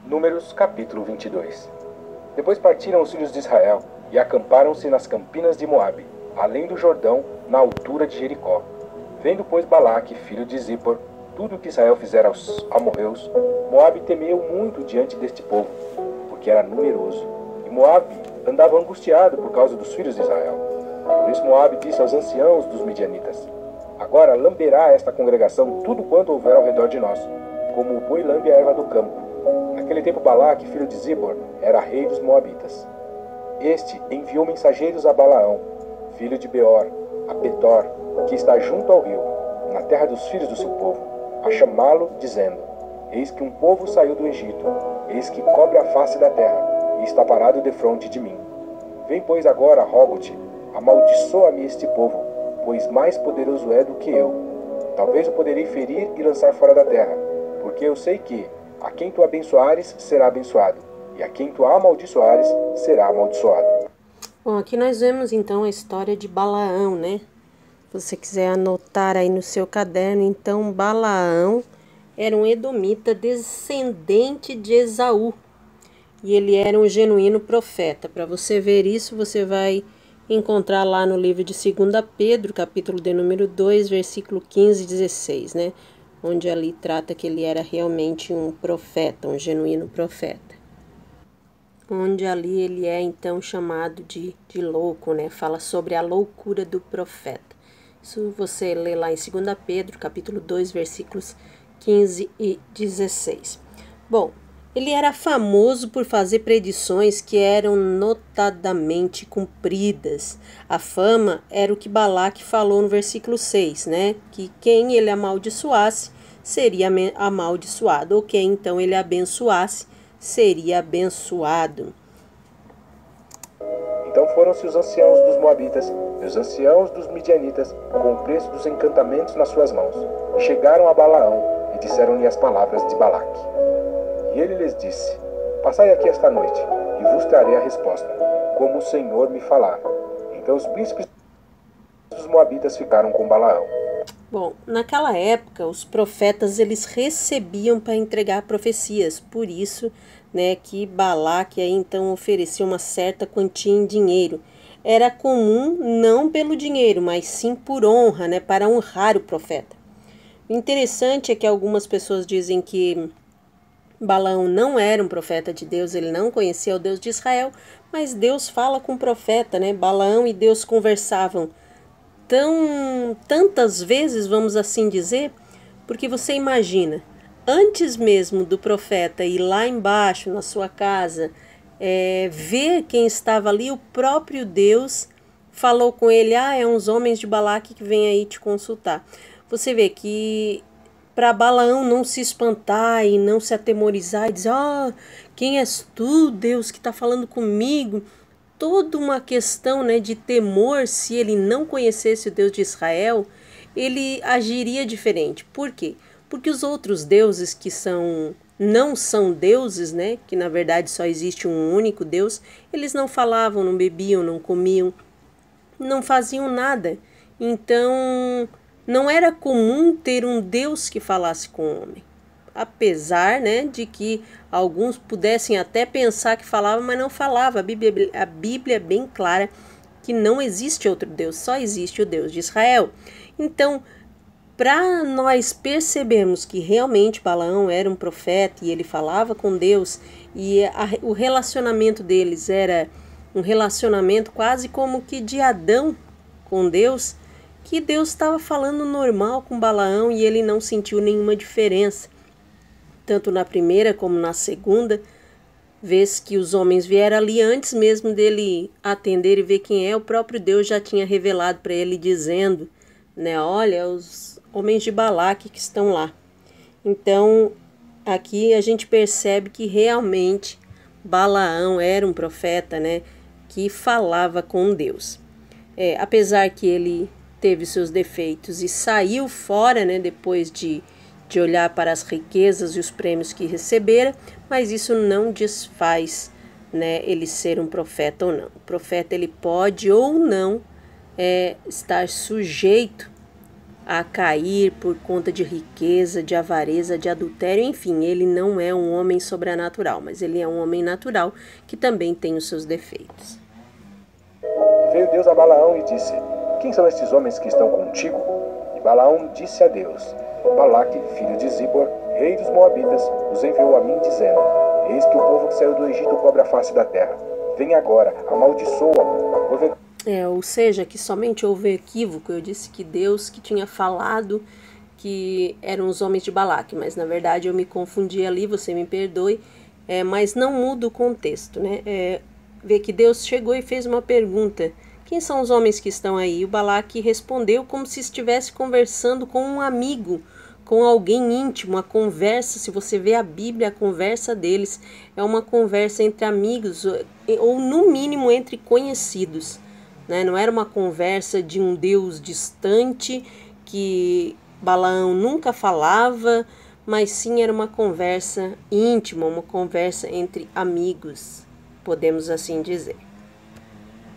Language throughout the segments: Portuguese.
Números capítulo 22. Depois partiram os filhos de Israel e acamparam-se nas campinas de Moabe, além do Jordão, na altura de Jericó. Vendo, pois, Balaque, filho de Zippor, tudo o que Israel fizera aos amorreus, Moabe temeu muito diante deste povo, porque era numeroso. E Moabe andava angustiado por causa dos filhos de Israel. Por isso Moabe disse aos anciãos dos midianitas: agora lamberá esta congregação tudo quanto houver ao redor de nós, como o boi lambe a erva do campo. Naquele tempo Balaque, filho de Zippor, era rei dos Moabitas. Este enviou mensageiros a Balaão, filho de Beor, a Petor, que está junto ao rio, na terra dos filhos do seu povo, a chamá-lo, dizendo: eis que um povo saiu do Egito, eis que cobre a face da terra, e está parado defronte de mim. Vem, pois, agora, rogo-te, amaldiçoa-me este povo, pois mais poderoso é do que eu. Talvez o poderei ferir e lançar fora da terra, porque eu sei que a quem tu abençoares será abençoado, e a quem tu amaldiçoares será amaldiçoado. Bom, aqui nós vemos então a história de Balaão, né? Se você quiser anotar aí no seu caderno, então Balaão era um edomita descendente de Esaú. E ele era um genuíno profeta. Para você ver isso, você vai encontrar lá no livro de 2 Pedro, capítulo de número 2, versículo 15 e 16, né? Onde ali trata que ele era realmente um profeta, um genuíno profeta. Onde ali ele é então chamado de louco, né? Fala sobre a loucura do profeta. Isso você lê lá em 2 Pedro, capítulo 2, versículos 15 e 16. Bom, ele era famoso por fazer predições que eram notadamente cumpridas. A fama era o que Balaque falou no versículo 6, né? Que quem ele amaldiçoasse seria amaldiçoado, ou quem então ele abençoasse seria abençoado. Então foram-se os anciãos dos Moabitas e os anciãos dos Midianitas com o preço dos encantamentos nas suas mãos, e chegaram a Balaão e disseram-lhe as palavras de Balaque. E ele lhes disse: passai aqui esta noite, e vos trarei a resposta, como o Senhor me falar. Então os príncipes dos Moabitas ficaram com Balaão. Bom, naquela época, os profetas eles recebiam para entregar profecias, por isso, né, que Balaque aí então oferecia uma certa quantia em dinheiro. Era comum não pelo dinheiro, mas sim por honra, né, para honrar o profeta. O interessante é que algumas pessoas dizem que Balaão não era um profeta de Deus, ele não conhecia o Deus de Israel, mas Deus fala com o profeta, né? Balaão e Deus conversavam tantas vezes, vamos assim dizer, porque você imagina, antes mesmo do profeta ir lá embaixo na sua casa, ver quem estava ali, o próprio Deus falou com ele: é uns homens de Balaque que vêm aí te consultar. Você vê que para Balaão não se espantar e não se atemorizar e dizer: quem és tu, Deus, que está falando comigo? Toda uma questão, né, de temor. Se ele não conhecesse o Deus de Israel, ele agiria diferente. Por quê? Porque os outros deuses que não são deuses, né, que na verdade só existe um único Deus, eles não falavam, não bebiam, não comiam, não faziam nada. Então, não era comum ter um Deus que falasse com o homem. Apesar, né, de que alguns pudessem até pensar que falava, mas não falava. A Bíblia é bem clara que não existe outro Deus, só existe o Deus de Israel. Então, para nós percebermos que realmente Balaão era um profeta e ele falava com Deus, e o relacionamento deles era um relacionamento quase como que de Adão com Deus, que Deus estava falando normal com Balaão e ele não sentiu nenhuma diferença. Tanto na primeira como na segunda vez que os homens vieram ali, antes mesmo dele atender e ver quem é, o próprio Deus já tinha revelado para ele, dizendo, né, olha, os homens de Balaque que estão lá. Então, aqui a gente percebe que realmente Balaão era um profeta, né, que falava com Deus. Apesar que ele teve seus defeitos e saiu fora, né, depois de olhar para as riquezas e os prêmios que recebera, mas isso não desfaz, né, ele ser um profeta ou não. O profeta ele pode ou não estar sujeito a cair por conta de riqueza, de avareza, de adultério, enfim, ele não é um homem sobrenatural, mas ele é um homem natural que também tem os seus defeitos. Veio Deus a Balaão e disse: quem são estes homens que estão contigo? E Balaão disse a Deus: Balaque, filho de Zippor, rei dos Moabitas, os enviou a mim, dizendo: eis que o povo que saiu do Egito cobre a face da terra. Vem agora, amaldiçoa-o. Ou seja, que somente houve equívoco. Eu disse que Deus que tinha falado que eram os homens de Balaque, mas na verdade eu me confundi ali, você me perdoe, mas não muda o contexto, né? Vê que Deus chegou e fez uma pergunta: quem são os homens que estão aí? E o Balaque respondeu como se estivesse conversando com um amigo, com alguém íntimo, a conversa. Se você vê a Bíblia, a conversa deles é uma conversa entre amigos, ou no mínimo entre conhecidos, né? Não era uma conversa de um Deus distante que Balaão nunca falava, mas sim era uma conversa íntima, uma conversa entre amigos, podemos assim dizer.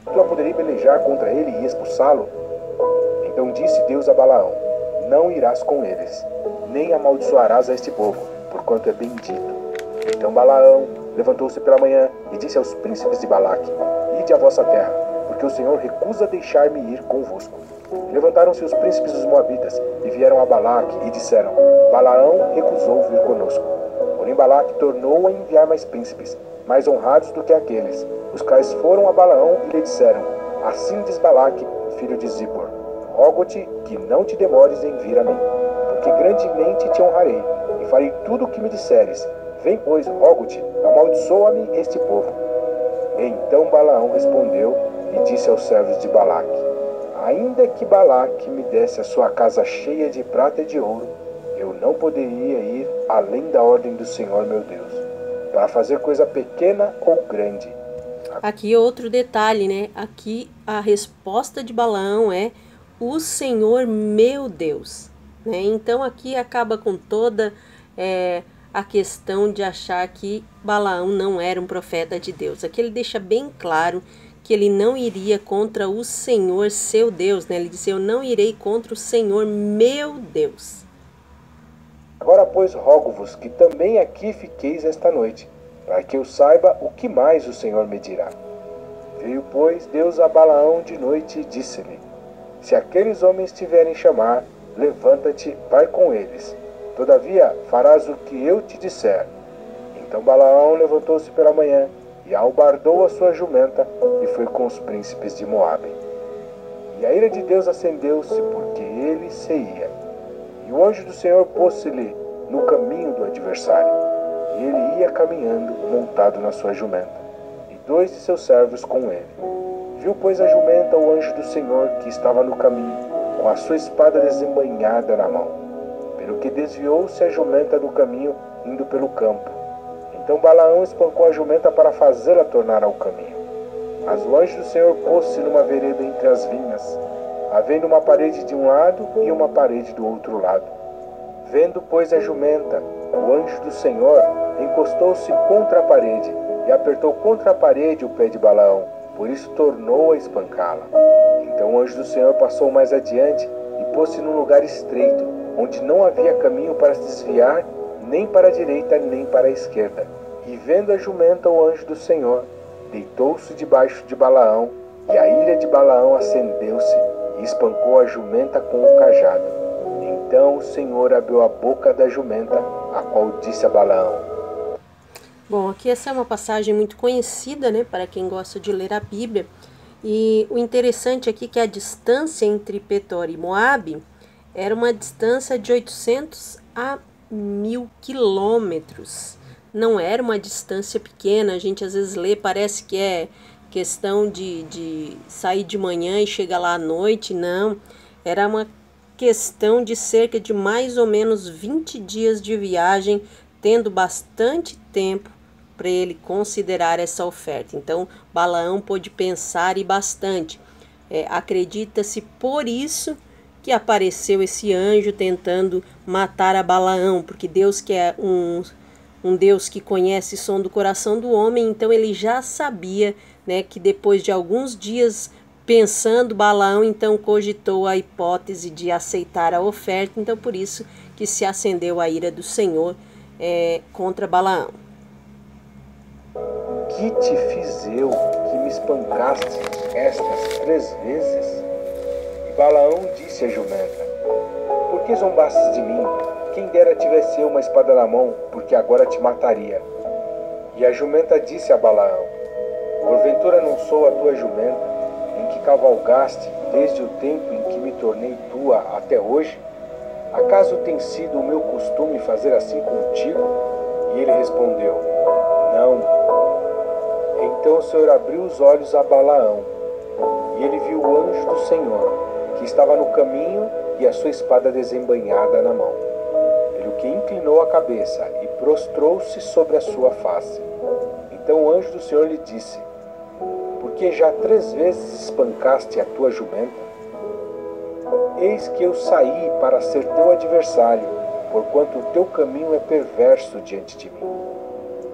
Tu a poderia pelejar contra ele e expulsá-lo? Então disse Deus a Balaão: não irás com eles, nem amaldiçoarás a este povo, porquanto é bendito. Então Balaão levantou-se pela manhã e disse aos príncipes de Balaque: ide à vossa terra, porque o Senhor recusa deixar-me ir convosco. Levantaram-se os príncipes dos Moabitas e vieram a Balaque e disseram: Balaão recusou vir conosco. Porém Balaque tornou a enviar mais príncipes, mais honrados do que aqueles, os quais foram a Balaão e lhe disseram: assim diz Balaque, filho de Zippor: rogo-te que não te demores em vir a mim, porque grandemente te honrarei, e farei tudo o que me disseres. Vem, pois, rogo-te, amaldiçoa-me este povo. Então Balaão respondeu e disse aos servos de Balaque: ainda que Balaque me desse a sua casa cheia de prata e de ouro, eu não poderia ir além da ordem do Senhor meu Deus, para fazer coisa pequena ou grande. Aqui outro detalhe, né? Aqui a resposta de Balaão é: o Senhor meu Deus, né? Então aqui acaba com toda a questão de achar que Balaão não era um profeta de Deus. Aqui ele deixa bem claro que ele não iria contra o Senhor seu Deus, né? Ele disse: eu não irei contra o Senhor meu Deus. Agora, pois, rogo-vos que também aqui fiqueis esta noite, para que eu saiba o que mais o Senhor me dirá. Veio, pois, Deus a Balaão de noite e disse-lhe: se aqueles homens te vierem chamar, levanta-te, vai com eles. Todavia, farás o que eu te disser. Então Balaão levantou-se pela manhã e albardou a sua jumenta e foi com os príncipes de Moabe. E a ira de Deus acendeu-se porque ele se ia. E o anjo do Senhor pôs-se-lhe no caminho do adversário, e ele ia caminhando montado na sua jumenta, e 2 de seus servos com ele. Viu, pois, a jumenta o anjo do Senhor que estava no caminho, com a sua espada desembainhada na mão, pelo que desviou-se a jumenta do caminho, indo pelo campo. Então Balaão espancou a jumenta para fazê-la tornar ao caminho. Mas o anjo do Senhor pôs-se numa vereda entre as vinhas, havendo uma parede de um lado e uma parede do outro lado. Vendo, pois, a jumenta, o anjo do Senhor encostou-se contra a parede e apertou contra a parede o pé de Balaão, por isso tornou a espancá-la. Então o anjo do Senhor passou mais adiante e pôs-se num lugar estreito, onde não havia caminho para se desviar, nem para a direita nem para a esquerda. E vendo a jumenta o anjo do Senhor, deitou-se debaixo de Balaão, e a ira de Balaão acendeu-se, e espancou a jumenta com o cajado. Então o Senhor abriu a boca da jumenta, a qual disse a Balaão. Bom, aqui essa é uma passagem muito conhecida, né, para quem gosta de ler a Bíblia. E o interessante aqui é que a distância entre Petor e Moabe era uma distância de 800 a 1000 quilômetros. Não era uma distância pequena. A gente às vezes lê, parece que é questão de sair de manhã e chegar lá à noite. Não, era uma questão de cerca de mais ou menos 20 dias de viagem, tendo bastante tempo para ele considerar essa oferta. Então Balaão pôde pensar e bastante. Acredita-se por isso que apareceu esse anjo tentando matar a Balaão, porque Deus que é um Deus que conhece o som do coração do homem, então ele já sabia, né, que depois de alguns dias pensando, Balaão então cogitou a hipótese de aceitar a oferta, então por isso que se acendeu a ira do Senhor contra Balaão. Que te fiz eu que me espancaste estas 3 vezes? E Balaão disse a jumenta: por que zombastes de mim? Quem dera tivesse eu uma espada na mão, porque agora te mataria. E a jumenta disse a Balaão: porventura não sou a tua jumenta, em que cavalgaste desde o tempo em que me tornei tua até hoje? Acaso tem sido o meu costume fazer assim contigo? E ele respondeu: não. Então o Senhor abriu os olhos a Balaão, e ele viu o anjo do Senhor, que estava no caminho e a sua espada desembainhada na mão. Pelo que inclinou a cabeça e prostrou-se sobre a sua face. Então o anjo do Senhor lhe disse: porque já 3 vezes espancaste a tua jumenta? Eis que eu saí para ser teu adversário, porquanto o teu caminho é perverso diante de mim.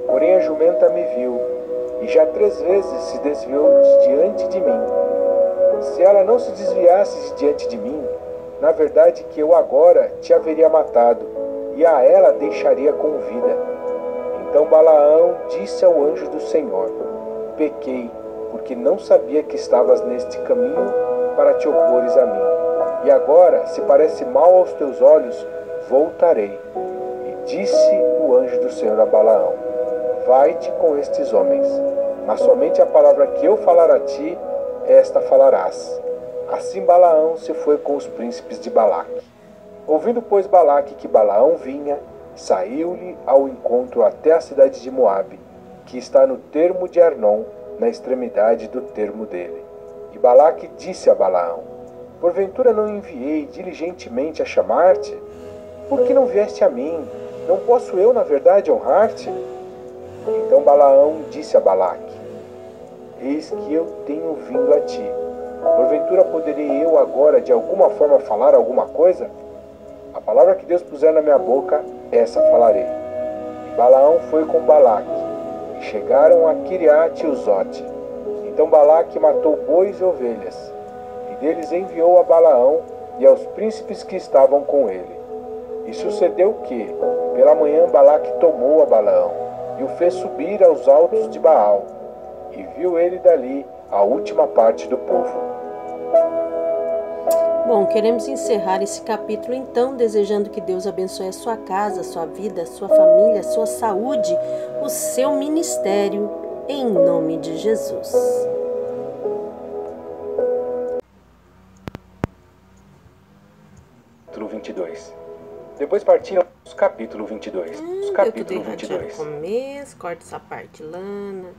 Porém a jumenta me viu, e já 3 vezes se desviou de diante de mim. Se ela não se desviasse de diante de mim, na verdade que eu agora te haveria matado, e a ela deixaria com vida. Então Balaão disse ao anjo do Senhor: pequei, porque não sabia que estavas neste caminho para te opores a mim. E agora, se parece mal aos teus olhos, voltarei. E disse o anjo do Senhor a Balaão: vai-te com estes homens, mas somente a palavra que eu falar a ti, esta falarás. Assim Balaão se foi com os príncipes de Balaque. Ouvindo, pois, Balaque que Balaão vinha, saiu-lhe ao encontro até a cidade de Moabe, que está no termo de Arnon, na extremidade do termo dele. E Balaque disse a Balaão: porventura não enviei diligentemente a chamar-te? Por que não vieste a mim? Não posso eu, na verdade, honrar-te? Então Balaão disse a Balaque: eis que eu tenho vindo a ti. Porventura poderei eu agora de alguma forma falar alguma coisa? A palavra que Deus puser na minha boca, essa falarei. E Balaão foi com Balaque, e chegaram a Quiriate-Uzote. Então Balaque matou bois e ovelhas, e deles enviou a Balaão e aos príncipes que estavam com ele. E sucedeu que, pela manhã, Balaque tomou a Balaão, e o fez subir aos altos de Baal, e viu ele dali a última parte do povo. Bom, queremos encerrar esse capítulo então, desejando que Deus abençoe a sua casa, a sua vida, a sua família, a sua saúde, o seu ministério, em nome de Jesus. Capítulo 22. Depois partiram os capítulo 22. Os capítulo 22. Começo, corta essa parte, Lana.